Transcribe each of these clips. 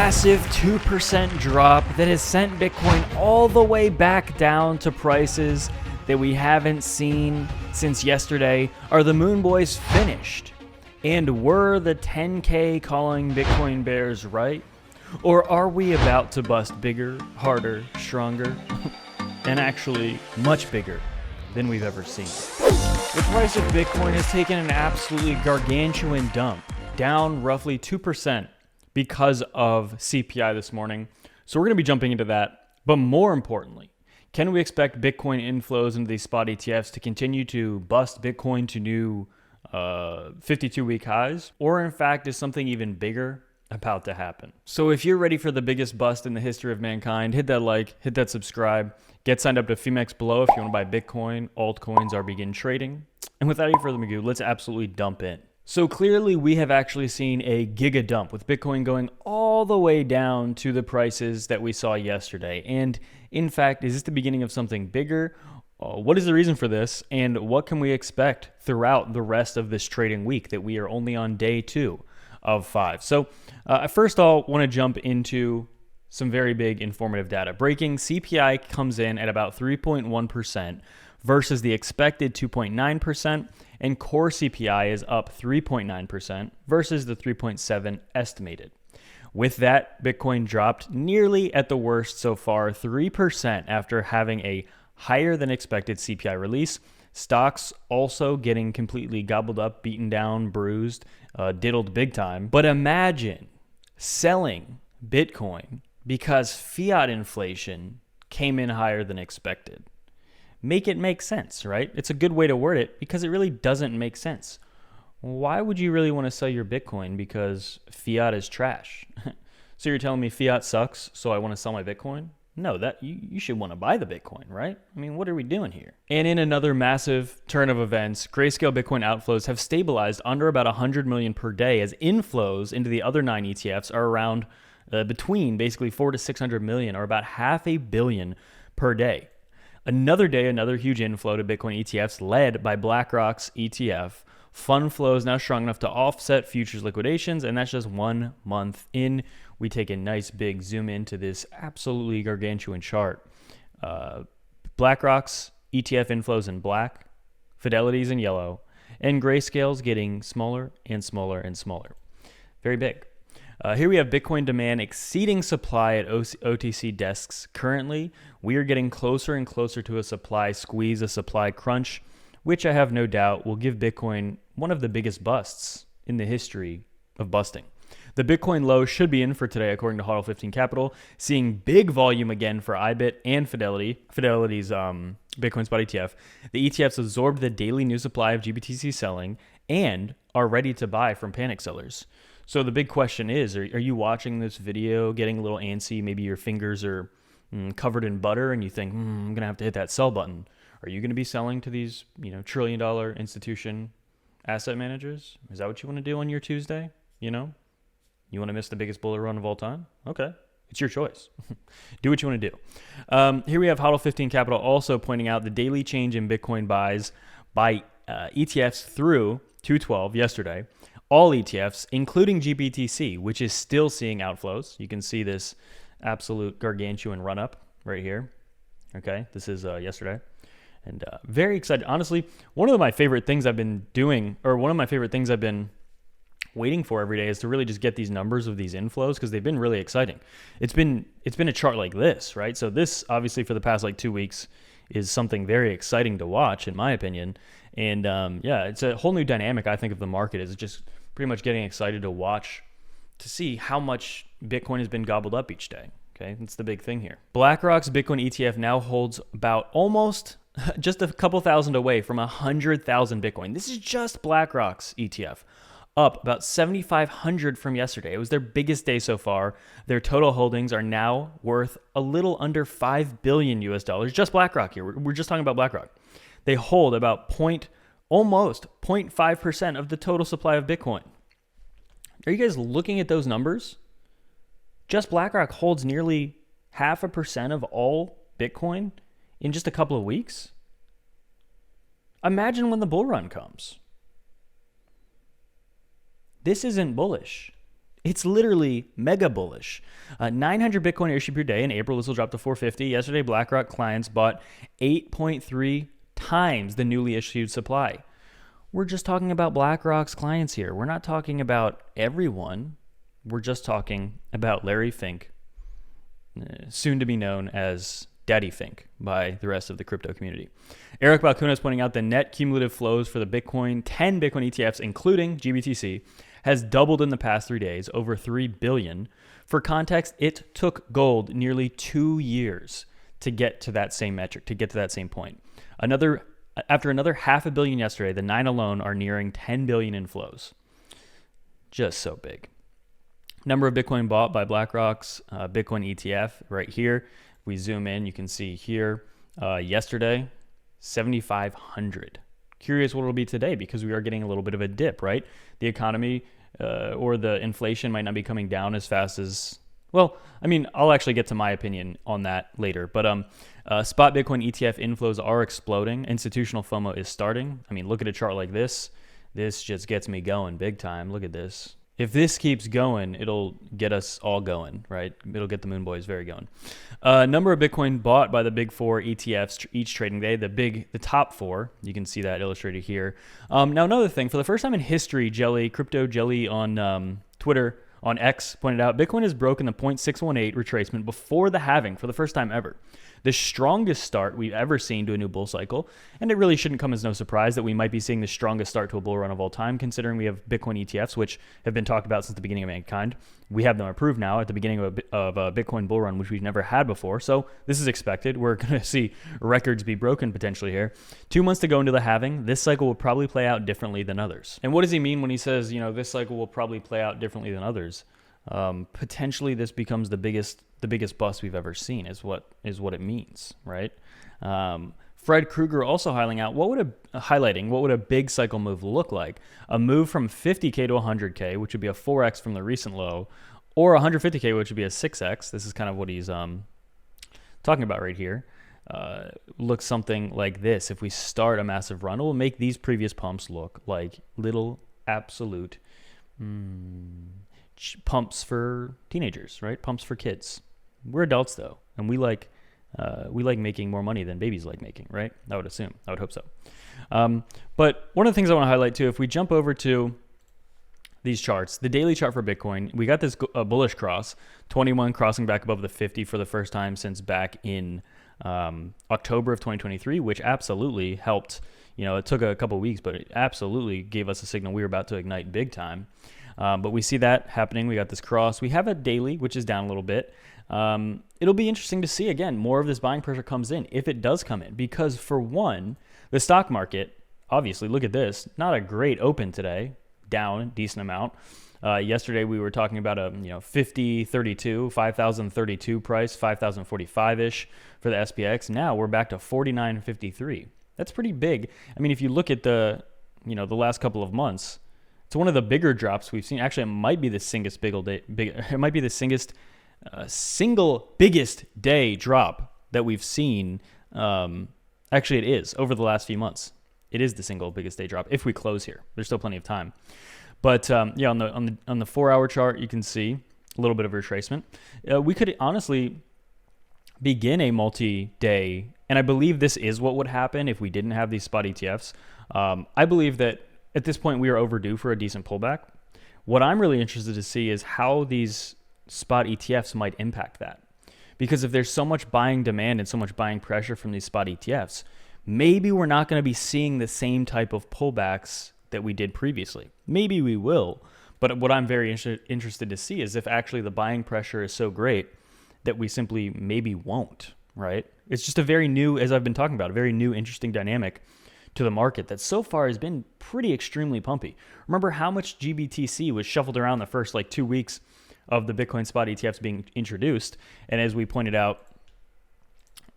massive 2% drop that has sent Bitcoin all the way back down to prices that we haven't seen since yesterday. Are the Moon Boys finished? And were the 10K calling Bitcoin bears right? Or are we about to bust bigger, harder, stronger, and actually much bigger than we've ever seen? The price of Bitcoin has taken an absolutely gargantuan dump, down roughly 2% because of CPI this morning. So we're going to be jumping into that. But more importantly, can we expect Bitcoin inflows into these spot ETFs to continue to bust Bitcoin to new 52-week highs? Or in fact, is something even bigger about to happen? So if you're ready for the biggest bust in the history of mankind, hit that like, hit that subscribe, get signed up to Femex below if you want to buy Bitcoin, altcoins, or begin trading. And without any further ado, let's absolutely dump in. So clearly we have actually seen a giga dump with Bitcoin going all the way down to the prices that we saw yesterday. And in fact, is this the beginning of something bigger? What is the reason for this? And what can we expect throughout the rest of this trading week that we are only on day 2 of 5? So first of all, want to jump into some very big informative data. Breaking CPI comes in at about 3.1% versus the expected 2.9%, and core CPI is up 3.9% versus the 3.7% estimated. With that, Bitcoin dropped nearly at the worst so far, 3% after having a higher than expected CPI release. Stocks also getting completely gobbled up, beaten down, bruised, diddled big time. But imagine selling Bitcoin because fiat inflation came in higher than expected. Make it make sense, right? It's a good way to word it because it really doesn't make sense. Why would you really want to sell your Bitcoin because fiat is trash? So you're telling me fiat sucks, so I want to sell my Bitcoin? No, that you should want to buy the Bitcoin, right? I mean, what are we doing here? And in another massive turn of events, grayscale Bitcoin outflows have stabilized under about 100 million per day as inflows into the other 9 ETFs are around between basically 400 to 600 million, or about $500 million per day. Another day, another huge inflow to Bitcoin ETFs led by BlackRock's ETF. Fund flows now strong enough to offset futures liquidations, and that's just 1 month in. We take a nice big zoom into this absolutely gargantuan chart. BlackRock's ETF inflows in black, Fidelity's in yellow, and Grayscale's getting smaller and smaller and smaller. Very big. Here we have Bitcoin demand exceeding supply at OTC desks. Currently, we are getting closer and closer to a supply squeeze, a supply crunch, which I have no doubt will give Bitcoin one of the biggest busts in the history of busting. The Bitcoin low should be in for today, according to HODL 15 Capital, seeing big volume again for IBIT and Fidelity, Fidelity's Bitcoin spot ETF. The ETFs absorbed the daily new supply of GBTC selling and are ready to buy from panic sellers. So the big question is, are you watching this video, getting a little antsy, maybe your fingers are covered in butter and you think, I'm going to have to hit that sell button. Are you going to be selling to these, $1 trillion institution asset managers? Is that what you want to do on your Tuesday? You want to miss the biggest bull run of all time? Okay, it's your choice. Do what you want to do. Here we have HODL 15 Capital also pointing out the daily change in Bitcoin buys by ETFs through 2/12 yesterday. All ETFs, including GBTC, which is still seeing outflows. You can see this absolute gargantuan run up right here. Okay, this is yesterday. And very excited. Honestly, one of my favorite things I've been doing, or one of my favorite things I've been waiting for every day, is to really just get these numbers of these inflows, because they've been really exciting. It's been a chart like this, right? So this, obviously, for the past 2 weeks is something very exciting to watch, in my opinion. And yeah, it's a whole new dynamic, I think, of the market. Is just pretty much getting excited to watch, to see how much Bitcoin has been gobbled up each day. Okay, that's the big thing here. BlackRock's Bitcoin ETF now holds about almost just a couple thousand away from 100,000 Bitcoin. This is just BlackRock's ETF, up about 7,500 from yesterday. It was their biggest day so far. Their total holdings are now worth a little under $5 billion US. Just BlackRock here. We're just talking about BlackRock. They hold about almost 0.5% of the total supply of Bitcoin. Are you guys looking at those numbers? Just BlackRock holds nearly 0.5% of all Bitcoin in just a couple of weeks. Imagine when the bull run comes. This isn't bullish. It's literally mega bullish. 900 Bitcoin issued per day. In April, this will drop to 450. Yesterday, BlackRock clients bought 8.3 times the newly issued supply. We're just talking about BlackRock's clients here. We're not talking about everyone. We're just talking about Larry Fink, soon to be known as Daddy Fink by the rest of the crypto community. Eric Balcuna is pointing out the net cumulative flows for the 10 Bitcoin ETFs, including GBTC, has doubled in the past 3 days, over 3 billion. For context, it took gold nearly 2 years to get to that same metric, to get to that same point. After another $500 million yesterday, the 9 alone are nearing 10 billion in flows. Just so big. Number of Bitcoin bought by BlackRock's Bitcoin ETF right here. If we zoom in, you can see here, yesterday, 7,500. Curious what it'll be today, because we are getting a little bit of a dip, right? The economy or the inflation might not be coming down as fast as, well, I mean, I'll actually get to my opinion on that later. But spot Bitcoin ETF inflows are exploding. Institutional FOMO is starting. I mean, look at a chart like this. This just gets me going big time. Look at this. If this keeps going, it'll get us all going, right? It'll get the Moon Boys very going. Number of Bitcoin bought by the big four ETFs each trading day. The top four, you can see that illustrated here. Now another thing, for the first time in history, Crypto Jelly on Twitter, on X, pointed out Bitcoin has broken the 0.618 retracement before the halving for the first time ever. The strongest start we've ever seen to a new bull cycle, and it really shouldn't come as no surprise that we might be seeing the strongest start to a bull run of all time, considering we have Bitcoin ETFs, which have been talked about since the beginning of mankind. We have them approved now at the beginning of a Bitcoin bull run, which we've never had before, so this is expected. We're going to see records be broken potentially here. 2 months to go into the halving. This cycle will probably play out differently than others. And what does he mean when he says, this cycle will probably play out differently than others? Potentially this becomes the biggest bust we've ever seen is what it means, right? Fred Krueger also highlighting what would a big cycle move look like? A move from 50K to 100K, which would be a 4X from the recent low, or 150K, which would be a 6X. This is kind of what he's talking about right here. Looks something like this. If we start a massive run, it will make these previous pumps look like little absolute pumps for teenagers, right? Pumps for kids. We're adults though, and we like making more money than babies like making, right? I would assume. I would hope so. But one of the things I want to highlight too, if we jump over to these charts, the daily chart for Bitcoin, we got this bullish cross, 21 crossing back above the 50 for the first time since back in October of 2023, which absolutely helped. It took a couple weeks, but it absolutely gave us a signal we were about to ignite big time. But we see that happening. We got this cross. We have a daily, which is down a little bit. It'll be interesting to see, again, more of this buying pressure comes in, if it does come in. Because for one, the stock market, obviously, look at this, not a great open today, down a decent amount. Yesterday, we were talking about a 50.32, 5,032 price, 5,045-ish for the SPX. Now we're back to 49.53. That's pretty big. I mean, if you look at the last couple of months, it's one of the bigger drops we've seen. Actually, it might be the single biggest day drop that we've seen. Actually, it is over the last few months. It is the single biggest day drop if we close here. There's still plenty of time. But on the 4-hour chart, you can see a little bit of retracement. We could honestly begin a multi-day, and I believe this is what would happen if we didn't have these spot ETFs. I believe that at this point, we are overdue for a decent pullback. What I'm really interested to see is how these spot ETFs might impact that. Because if there's so much buying demand and so much buying pressure from these spot ETFs, maybe we're not going to be seeing the same type of pullbacks that we did previously. Maybe we will. But what I'm very interested to see is if actually the buying pressure is so great that we simply maybe won't, right? It's just a very new, as I've been talking about, a very new, interesting dynamic to the market that so far has been pretty extremely pumpy. Remember how much GBTC was shuffled around the first 2 weeks of the Bitcoin spot ETFs being introduced. And as we pointed out,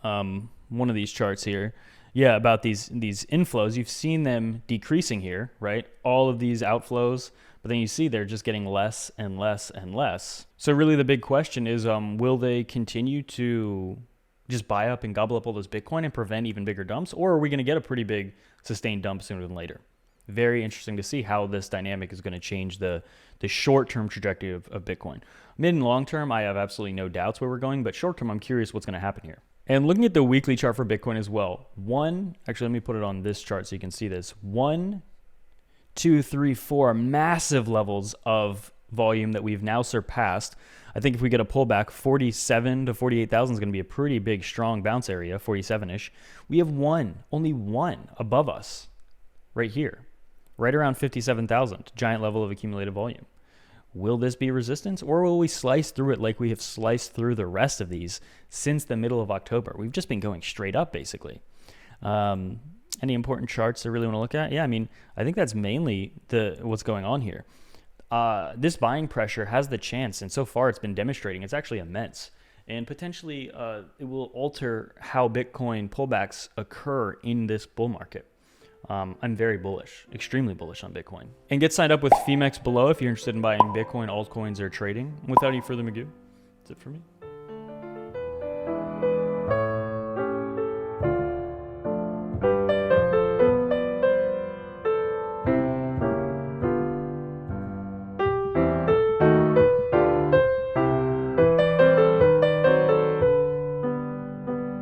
one of these charts here, about these inflows, you've seen them decreasing here, right? All of these outflows, but then you see they're just getting less and less and less. So really the big question is, will they continue to just buy up and gobble up all this Bitcoin and prevent even bigger dumps? Or are we going to get a pretty big sustained dump sooner than later? Very interesting to see how this dynamic is going to change the short-term trajectory of Bitcoin. Mid and long-term, I have absolutely no doubts where we're going, but short-term, I'm curious what's going to happen here. And looking at the weekly chart for Bitcoin as well, actually, let me put it on this chart so you can see this. 1, 2, 3, 4 massive levels of volume that we've now surpassed. I think if we get a pullback, 47 to 48,000 is going to be a pretty big, strong bounce area, 47-ish. We have only one above us right here, right around 57,000, giant level of accumulated volume. Will this be resistance, or will we slice through it like we have sliced through the rest of these since the middle of October? We've just been going straight up, basically. Any important charts I really want to look at? Yeah, I mean, I think that's mainly what's going on here. This buying pressure has the chance, and so far it's been demonstrating it's actually immense, and potentially it will alter how Bitcoin pullbacks occur in this bull market. I'm very bullish, extremely bullish on Bitcoin. And get signed up with Femex below if you're interested in buying Bitcoin, altcoins, or trading. Without any further ado, that's it for me.